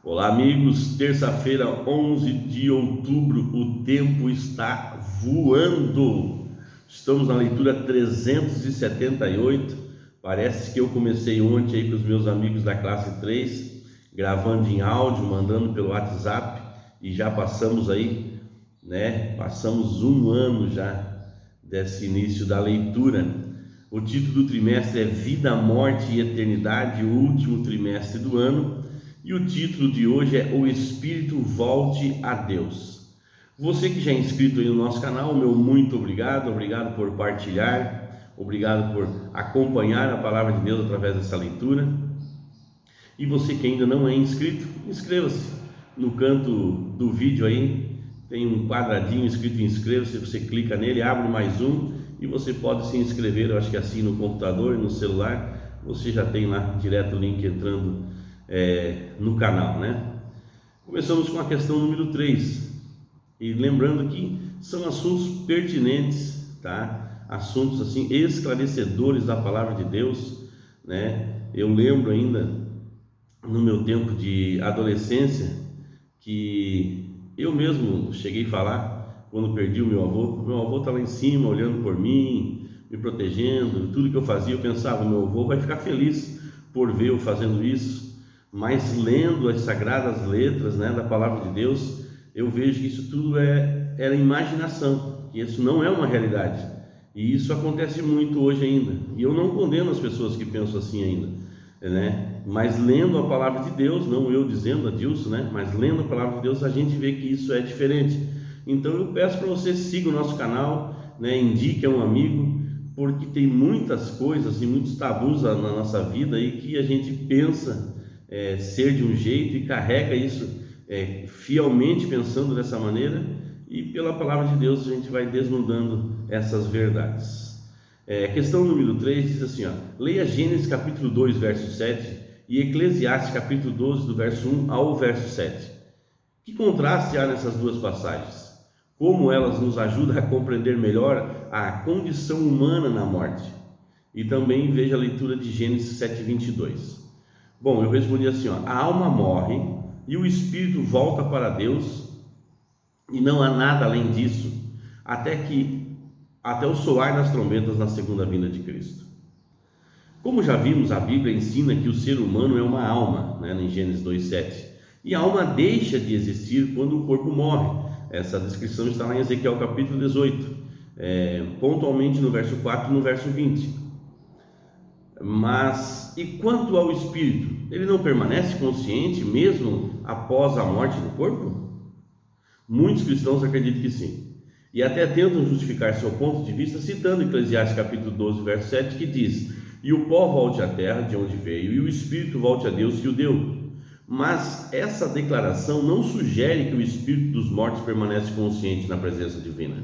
Olá, amigos. Terça-feira, 11 de outubro, o tempo está voando. Estamos na leitura 378. Parece que eu comecei ontem aí com os meus amigos da classe 3, gravando em áudio, mandando pelo WhatsApp, e já passamos aí, né? Passamos um ano já desse início da leitura. O título do trimestre é Vida, Morte e Eternidade, o último trimestre do ano. E o título de hoje é O Espírito Volte a Deus. Você que já é inscrito aí no nosso canal, meu muito obrigado. Obrigado por partilhar, obrigado por acompanhar a palavra de Deus através dessa leitura. E você que ainda não é inscrito, inscreva-se. No canto do vídeo aí tem um quadradinho escrito inscreva-se, você clica nele, abre mais um e você pode se inscrever. Eu acho que assim no computador e no celular você já tem lá direto o link entrando no canal, né? Começamos com a questão número 3, e lembrando que são assuntos pertinentes, tá? Assuntos assim esclarecedores da palavra de Deus, né? Eu lembro ainda no meu tempo de adolescência que eu mesmo cheguei a falar quando perdi o meu avô tá lá em cima olhando por mim, me protegendo, tudo que eu fazia eu pensava, meu avô vai ficar feliz por ver eu fazendo isso. Mas lendo as sagradas letras, né, da palavra de Deus, eu vejo que isso tudo era imaginação, que isso não é uma realidade. E isso acontece muito hoje ainda. E eu não condeno as pessoas que pensam assim ainda, né? Mas lendo a palavra de Deus, não eu dizendo, Adilson, né? Mas lendo a palavra de Deus, a gente vê que isso é diferente. Então eu peço para você siga o nosso canal, né? Indique a um amigo, porque tem muitas coisas e muitos tabus na nossa vida aí que a gente pensa ser de um jeito e carrega isso fielmente pensando dessa maneira, e pela palavra de Deus a gente vai desnudando essas verdades. Questão número 3 diz assim, ó, leia Gênesis capítulo 2 verso 7 e Eclesiastes capítulo 12 do verso 1 ao verso 7. Que contraste há nessas duas passagens? Como elas nos ajudam a compreender melhor a condição humana na morte? E também veja a leitura de Gênesis 7:22. Bom, eu respondi assim, ó, a alma morre e o espírito volta para Deus e não há nada além disso, até o soar das trombetas na segunda vinda de Cristo. Como já vimos, a Bíblia ensina que o ser humano é uma alma, né, em Gênesis 2:7, e a alma deixa de existir quando o corpo morre. Essa descrição está lá em Ezequiel capítulo 18, pontualmente no verso 4 e no verso 20. Mas, e quanto ao espírito? Ele não permanece consciente mesmo após a morte do corpo? Muitos cristãos acreditam que sim, e até tentam justificar seu ponto de vista citando Eclesiastes capítulo 12, verso 7, que diz, e o pó volte à terra de onde veio, e o espírito volte a Deus que o deu. Mas essa declaração não sugere que o espírito dos mortos permanece consciente na presença divina.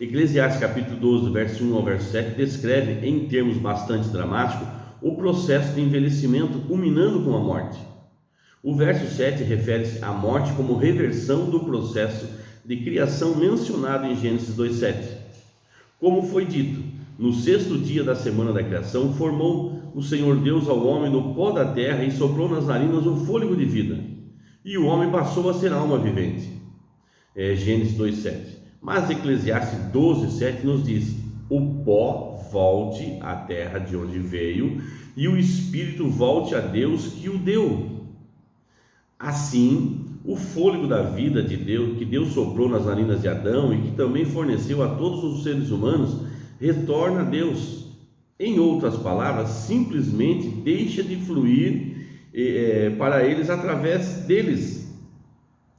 Eclesiastes capítulo 12, verso 1 ao verso 7, descreve em termos bastante dramáticos o processo de envelhecimento culminando com a morte. O verso 7 refere-se à morte como reversão do processo de criação mencionado em Gênesis 2:7. Como foi dito, no sexto dia da semana da criação, formou o Senhor Deus ao homem do pó da terra e soprou nas narinas o fôlego de vida, e o homem passou a ser alma vivente. Gênesis 2:7. Mas Eclesiastes 12:7 nos diz, o pó volte à terra de onde veio, e o espírito volte a Deus que o deu. Assim, o fôlego da vida de Deus, que Deus soprou nas narinas de Adão e que também forneceu a todos os seres humanos, retorna a Deus. Em outras palavras, simplesmente deixa de fluir para eles através deles.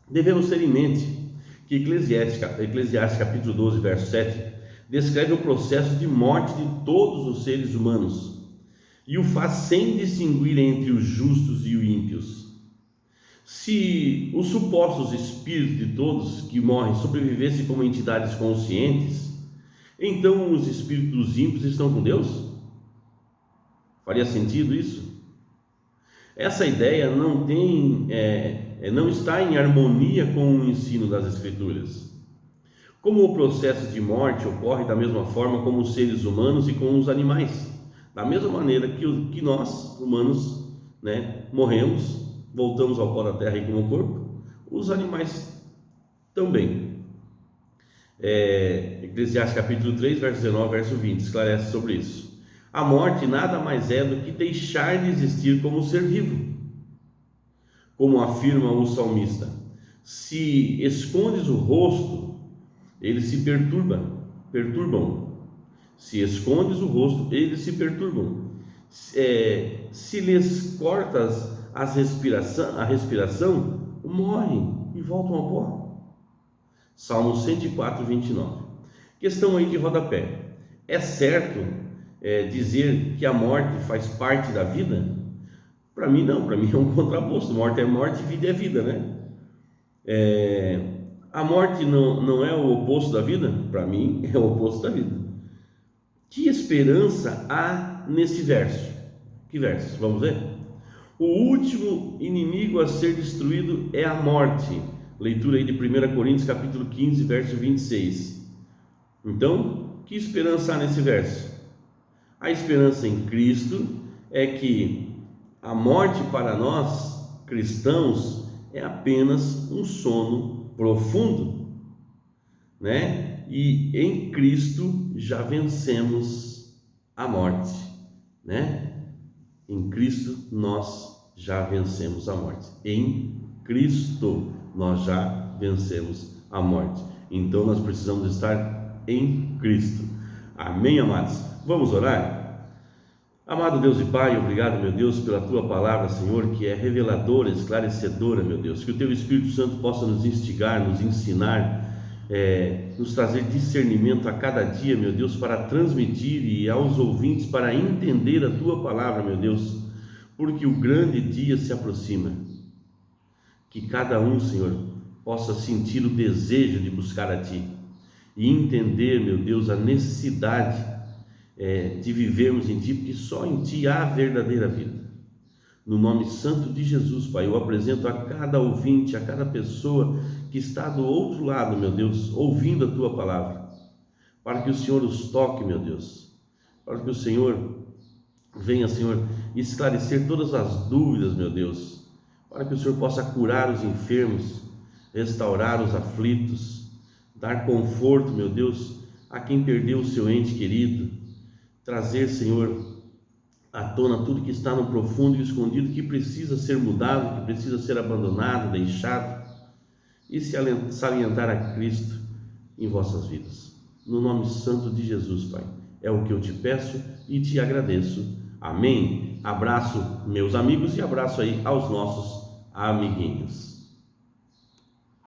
Devemos ter em mente que Eclesiastes capítulo 12, verso 7, descreve o processo de morte de todos os seres humanos e o faz sem distinguir entre os justos e os ímpios. Se os supostos espíritos de todos que morrem sobrevivessem como entidades conscientes, então os espíritos dos ímpios estão com Deus? Faria sentido isso? Essa ideia não está em harmonia com o ensino das Escrituras. Como o processo de morte ocorre da mesma forma como os seres humanos e com os animais, da mesma maneira que nós, humanos, né, morremos, voltamos ao pó da terra e como corpo, os animais também. Eclesiastes capítulo 3, verso 19, verso 20, esclarece sobre isso. A morte nada mais é do que deixar de existir como ser vivo. Como afirma o salmista, se escondes o rosto, eles se perturbam. Se escondes o rosto, eles se perturbam. Se lhes cortas a respiração, morrem e voltam ao pó. Salmo 104, 29. Questão aí de rodapé. É certo dizer que a morte faz parte da vida? Para mim não, para mim é um contraposto. Morte é morte, vida é vida, né? A morte não é o oposto da vida? Para mim é o oposto da vida. Que esperança há nesse verso? Que verso? Vamos ver? O último inimigo a ser destruído é a morte. Leitura aí de 1 Coríntios capítulo 15, verso 26. Então, que esperança há nesse verso? A esperança em Cristo é que a morte para nós, cristãos, é apenas um sono profundo, né? E em Cristo já vencemos a morte, né? Em Cristo nós já vencemos a morte. Em Cristo nós já vencemos a morte. Então nós precisamos estar em Cristo. Amém, amados? Vamos orar? Amado Deus e Pai, obrigado, meu Deus, pela Tua palavra, Senhor, que é reveladora, esclarecedora, meu Deus. Que o Teu Espírito Santo possa nos instigar, nos ensinar, nos trazer discernimento a cada dia, meu Deus, para transmitir e aos ouvintes para entender a Tua palavra, meu Deus, porque o grande dia se aproxima. Que cada um, Senhor, possa sentir o desejo de buscar a Ti e entender, meu Deus, a necessidade de vivermos em Ti, porque só em Ti há a verdadeira vida. No nome santo de Jesus, Pai, eu apresento a cada ouvinte, a cada pessoa que está do outro lado, meu Deus, ouvindo a Tua palavra, para que o Senhor os toque, meu Deus, para que o Senhor venha, Senhor, esclarecer todas as dúvidas, meu Deus, para que o Senhor possa curar os enfermos, restaurar os aflitos, dar conforto, meu Deus, a quem perdeu o seu ente querido, trazer, Senhor, à tona tudo que está no profundo e escondido, que precisa ser mudado, que precisa ser abandonado, deixado, e se salientar a Cristo em vossas vidas. No nome santo de Jesus, Pai, é o que eu te peço e te agradeço. Amém. Abraço, meus amigos, e abraço aí aos nossos amiguinhos.